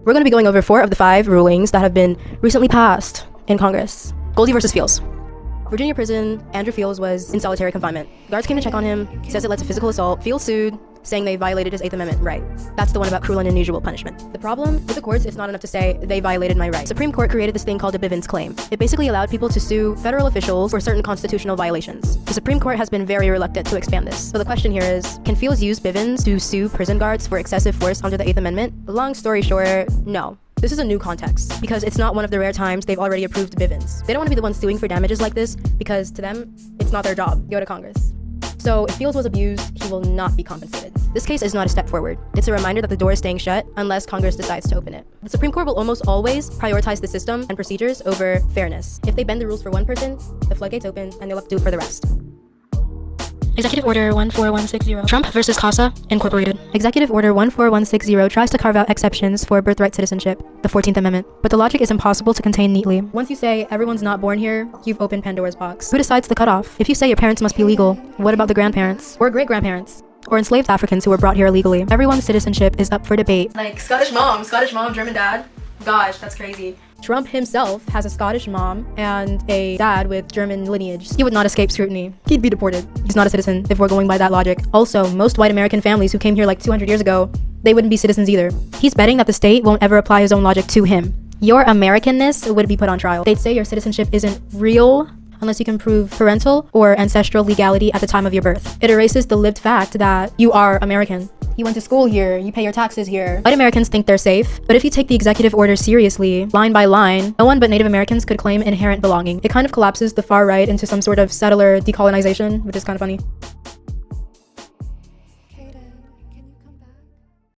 We're going to be going over 4 of the 5 rulings that have been recently passed in Congress. Goldie versus Fields. Virginia prison, Andrew Fields was in solitary confinement. Guards came to check on him. He says it led to physical assault. Fields sued, saying they violated his 8th Amendment right. That's the one about cruel and unusual punishment. The problem with the courts, it's not enough to say they violated my right. Supreme Court created this thing called a Bivens claim. It basically allowed people to sue federal officials for certain constitutional violations. The Supreme Court has been very reluctant to expand this. So the question here is, can Fields use Bivens to sue prison guards for excessive force under the 8th Amendment? Long story short, no. This is a new context, because it's not one of the rare times they've already approved Bivens. They don't want to be the ones suing for damages like this, because to them, it's not their job. Go to Congress. So if Fields was abused, he will not be compensated. This case is not a step forward. It's a reminder that the door is staying shut unless Congress decides to open it. The Supreme Court will almost always prioritize the system and procedures over fairness. If they bend the rules for one person, the floodgates open and they'll have to do it for the rest. Executive Order 14160. Trump versus CASA Incorporated. Executive Order 14160 tries to carve out exceptions for birthright citizenship, the 14th Amendment. But the logic is impossible to contain neatly. Once you say everyone's not born here, you've opened Pandora's box. Who decides the cutoff? If you say your parents must be legal, what about the grandparents? Or great-grandparents? Or enslaved Africans who were brought here illegally? Everyone's citizenship is up for debate. Like Scottish mom, German dad. Gosh, that's crazy. Trump himself has a Scottish mom and a dad with German lineage. He would not escape scrutiny. He'd be deported. He's not a citizen if we're going by that logic. Also, most white American families who came here like 200 years ago, they wouldn't be citizens either. He's betting that the state won't ever apply his own logic to him. Your Americanness would be put on trial. They'd say your citizenship isn't real unless you can prove parental or ancestral legality at the time of your birth. It erases the lived fact that you are American. You went to school here, you pay your taxes here. White Americans think they're safe, but if you take the executive order seriously, line by line, no one but Native Americans could claim inherent belonging. It kind of collapses the far right into some sort of settler decolonization, which is kind of funny.